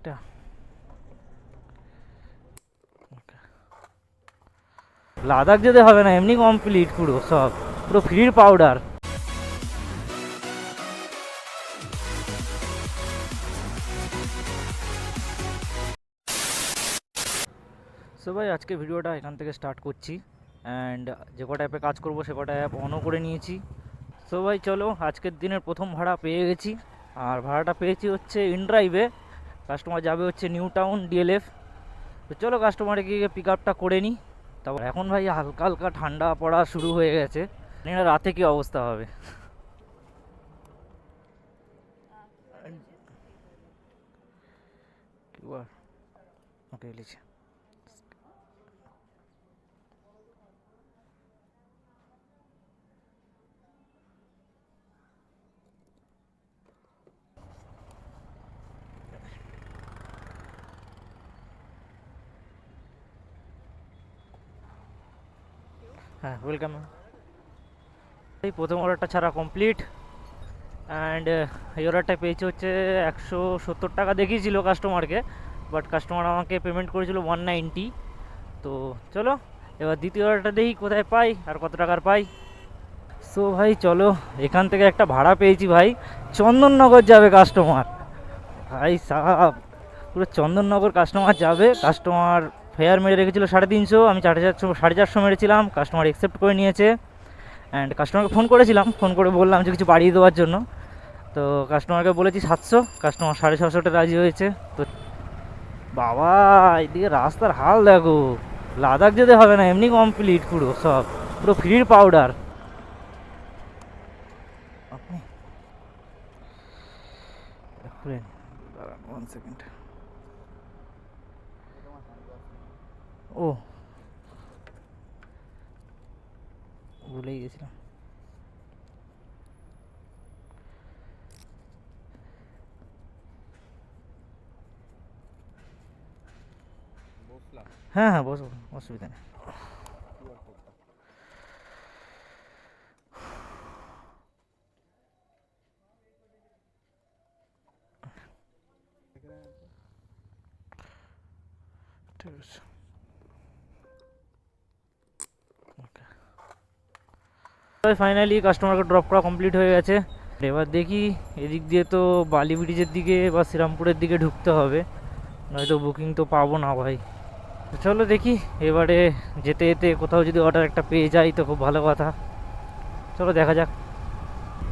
এটা লাদাখ যেতে হবে না, এমনি কমপ্লিট পুরো সব, পুরো ফ্রির পাউডার। সো ভাই আজকে ভিডিওটা এখান থেকে স্টার্ট করছি, অ্যান্ড যে কটা অ্যাপে কাজ করবো সে কটা অ্যাপ অনও করে নিয়েছি। সো ভাই চলো, আজকের দিনের প্রথম ভাড়া পেয়ে গেছি, আর ভাড়াটা পেয়েছি হচ্ছে ইনড্রাইভে। কাস্টমার যাবে হচ্ছে নিউ টাউন ডিএলএফ। তো চলো কাস্টমারে গিয়ে পিক আপটা করে নিই। তারপর এখন ভাই হালকা হালকা ঠান্ডা পড়া শুরু হয়ে গেছে, জানি না রাতে কী অবস্থা হবে। ওকে লিখে হ্যাঁ, ওয়েলকাম। এই প্রথম অর্ডারটা ছাড়া কমপ্লিট, অ্যান্ড এই অর্ডারটা পেয়েছি হচ্ছে 170 টাকা দেখিয়েছিল কাস্টমারকে, বাট কাস্টমার আমাকে পেমেন্ট করেছিল 190। তো চলো এবার দ্বিতীয় অর্ডারটা দেখি কোথায় পাই আর কত টাকার পাই। সো ভাই চলো, এখান থেকে একটা ভাড়া পেয়েছি ভাই, চন্দননগর যাবে কাস্টমার। ভাই সাহাব, পুরো চন্দননগর কাস্টমার যাবে। কাস্টমার ফেয়ার মেরে রেখেছিলো 350, আমি 450 মেরেছিলাম, কাস্টমার অ্যাকসেপ্ট করে নিয়েছে। অ্যান্ড কাস্টমারকে ফোন করেছিলাম, ফোন করে বললাম যে কিছু বাড়িয়ে দেওয়ার জন্য। তো কাস্টমারকে বলেছি 700, কাস্টমার 650টা রাজি হয়েছে। তো বাবা, এদিকে রাস্তার হাল দেখো, লাদাখ যেতে হবে না, এমনি কমপ্লিট পুরো সব, পুরো ফ্রির পাউডার। আপনি দাঁড়ান 1 সেকেন্ড। ও, ভুলেই গেছিলাম। হ্যাঁ হ্যাঁ, বসো, অসুবিধা নেই। ঠিক আছে, ফাইনালি কাস্টমারকে ড্রপ করা কমপ্লিট হয়ে গেছে। এবার দেখি, এদিক দিয়ে তো বালি ব্রিজের দিকে বা শ্রীরামপুরের দিকে ঢুকতে হবে, নয়তো বুকিং তো পাবো না ভাই। চলো দেখি, এবারে যেতে যেতে কোথাও যদি অর্ডার একটা পেয়ে যাই তো খুব ভালো কথা। চলো দেখা যাক।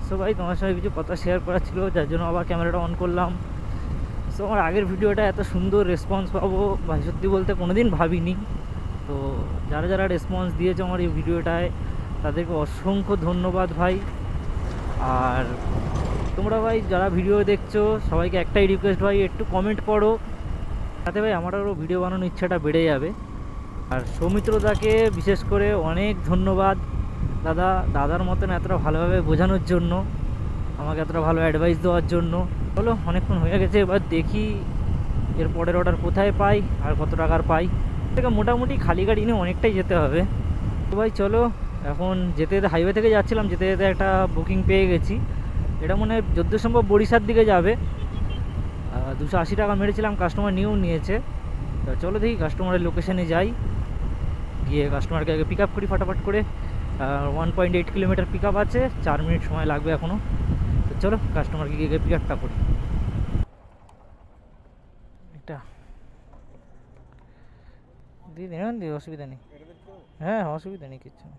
সো ভাই তোমার সঙ্গে কিছু কথা শেয়ার করার ছিল, যার জন্য আবার ক্যামেরাটা অন করলাম। সো আমার আগের ভিডিওটা এত সুন্দর রেসপন্স পাবো ভাই সত্যি বলতে কোনো দিন ভাবিনি। তো যারা যারা রেসপন্স দিয়েছে আমার এই ভিডিওটায়, তাদেরকে অসংখ্য ধন্যবাদ ভাই। আর তোমরা ভাই যারা ভিডিও দেখছো, সবাইকে একটাই রিকোয়েস্ট ভাই, একটু কমেন্ট করো, তাতে ভাই আমার আরও ভিডিও বানানোর ইচ্ছাটা বেড়ে যাবে। আর সৌমিত্রদাকে বিশেষ করে অনেক ধন্যবাদ দাদার মতন এতটা ভালোভাবে বোঝানোর জন্য, আমাকে এতটা ভালো অ্যাডভাইস দেওয়ার জন্য। চলো অনেকক্ষণ হয়ে গেছে, এবার দেখি এর পরের অর্ডার কোথায় পাই আর কত টাকার পাই। থেকে মোটামুটি খালি গাড়ি নিয়ে অনেকটাই যেতে হবে। তো ভাই চলো, এখন যেতে যেতে হাইওয়ে থেকে যাচ্ছিলাম, যেতে যেতে একটা বুকিং পেয়ে গেছি। এটা মনে হয় যদ্দূর সম্ভব বরিশার দিকে যাবে। 280 টাকা মেরেছিলাম, কাস্টমার নিয়েও নিয়েছে। তো চলো দেখি কাস্টমারের লোকেশানে যাই, গিয়ে কাস্টমারকে আগে পিক আপ করি ফটাফট করে। 1.8 কিলোমিটার পিক আপ আছে, 4 মিনিট সময় লাগবে এখনও। তো চলো কাস্টমারকে গিয়ে পিক আপটা করি। এটা দিয়ে দিন, দিয়ে অসুবিধা নেই। হ্যাঁ অসুবিধা নেই, কিচ্ছু না,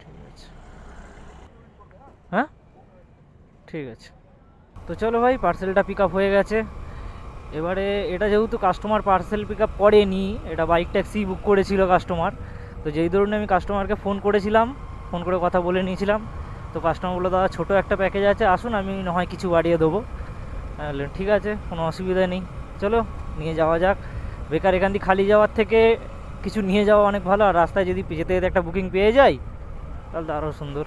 ঠিক আছে। হ্যাঁ ঠিক আছে। তো চলো ভাই, পার্সেলটা পিক আপ হয়ে গেছে। এবারে এটা যেহেতু কাস্টমার পার্সেল পিক আপ করেনি, এটা বাইক ট্যাক্সি বুক করেছিল কাস্টমার। তো যেই ধরুন আমি কাস্টমারকে ফোন করেছিলাম, ফোন করে কথা বলে নিয়েছিলাম। তো কাস্টমার বললো দাদা ছোটো একটা প্যাকেজ আছে, আসুন আমি না হয় কিছু বাড়িয়ে দেবো। ঠিক আছে, কোনো অসুবিধা নেই, চলো নিয়ে যাওয়া যাক। বেকার এখান দিয়ে খালি যাওয়ার থেকে কিছু নিয়ে যাওয়া অনেক ভালো। আর রাস্তায় যদি যেতে যেতে একটা বুকিং পেয়ে যাই তাহলে তো আরও সুন্দর।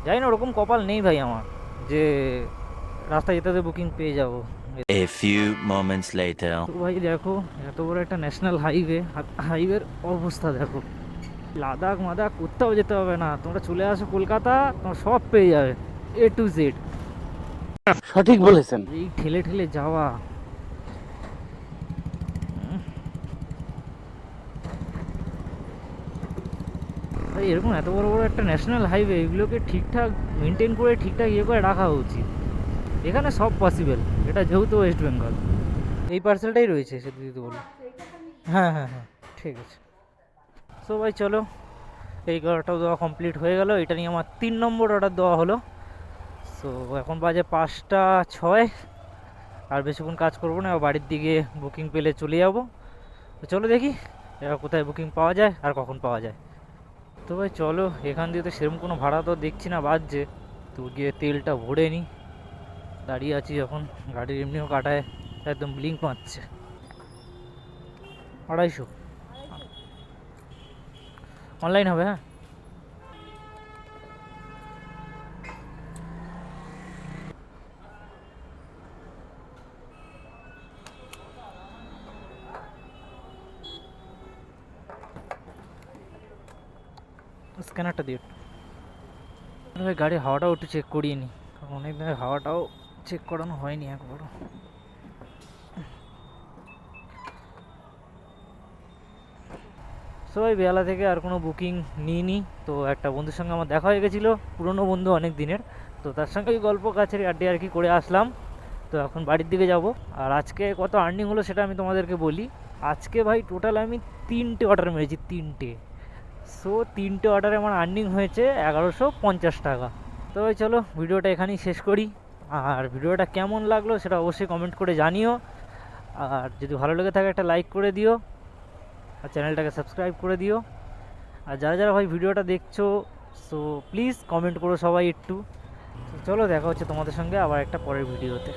জানি না, ওরকম কপাল নেই ভাই আমার যে রাস্তায় যেতে যেতে বুকিং পেয়ে যাবো। A few moments later. তো ভাই দেখো, এত বড় একটা ন্যাশনাল হাইওয়ের অবস্থা দেখো। লাদাখ মাদাখ কোথাও যেতে হবে না, তোমরা চলে আসো কলকাতা, তোমরা সব পেয়ে যাবে, A to Z। সঠিক বলেছেন। এই ঠেলে ঠেলে যাওয়া, ভাই এরকম এত বড় বড় একটা ন্যাশনাল হাইওয়ে, এগুলোকে ঠিকঠাক মেনটেন করে ঠিকঠাক ইয়ে করে রাখা উচিত। এখানে সব পসিবল, এটা যেহেতু ওয়েস্ট বেঙ্গল। এই পার্সেলটাই রয়েছে সে দিদি বলো। হ্যাঁ হ্যাঁ হ্যাঁ, ঠিক আছে। সো ভাই চলো, এই অর্ডারটাও দেওয়া কমপ্লিট হয়ে গেল। এটা নিয়ে আমার 3 নম্বর অর্ডার দেওয়া হলো। সো এখন বাজে 5টা 6, আর বেশিক্ষণ কাজ করবো না, বাড়ির দিকে বুকিং পেলে চলে যাবো। তো চলো দেখি এবার কোথায় বুকিং পাওয়া যায় আর কখন পাওয়া যায়। তো ভাই চলো, এখান দিয়ে তো সেরকম কোনো ভাড়া তো দেখছি না বাজছে, তো গিয়ে তেলটা ভরে নিই। দাঁড়িয়ে আছি যখন, গাড়ির এমনিও কাটায় একদম ব্লিঙ্ক মারছে। 250 অনলাইন হবে। হ্যাঁ স্ক্যানারটা দিয়ে ভাই গাড়ির হাওয়াটাও একটু চেক করিয়ে নিই, কারণ অনেক দিনের হাওয়াটাও চেক করানো হয়নি একবারও। সবাই বেলা থেকে আর কোনো বুকিং নিইনি। তো একটা বন্ধুর সঙ্গে আমার দেখা হয়ে গেছিলো, পুরনো বন্ধু অনেক দিনের, তো তার সঙ্গে ওই গল্প কাছের আড্ডে আর কি করে আসলাম। তো এখন বাড়ির দিকে যাব। আর আজকে কত আর্নিং হলো সেটা আমি তোমাদেরকে বলি। আজকে ভাই টোটাল আমি 3টে অর্ডার মেরেছি, 3টে। সো 3টে অর্ডারে আমার আর্নিং হয়েছে 1150 টাকা। তো ভাই চলো ভিডিওটা এখানেই শেষ করি। আর ভিডিওটা কেমন লাগলো সেটা অবশ্যই কমেন্ট করে জানিও। আর যদি ভালো লেগে থাকে একটা লাইক করে দিও, আর চ্যানেলটাকে সাবস্ক্রাইব করে দিও। আর যারা যারা ভাই ভিডিওটা দেখছো, সো প্লিজ কমেন্ট করো সবাই একটু। তো চলো দেখা হচ্ছে তোমাদের সঙ্গে আবার একটা পরের ভিডিওতে।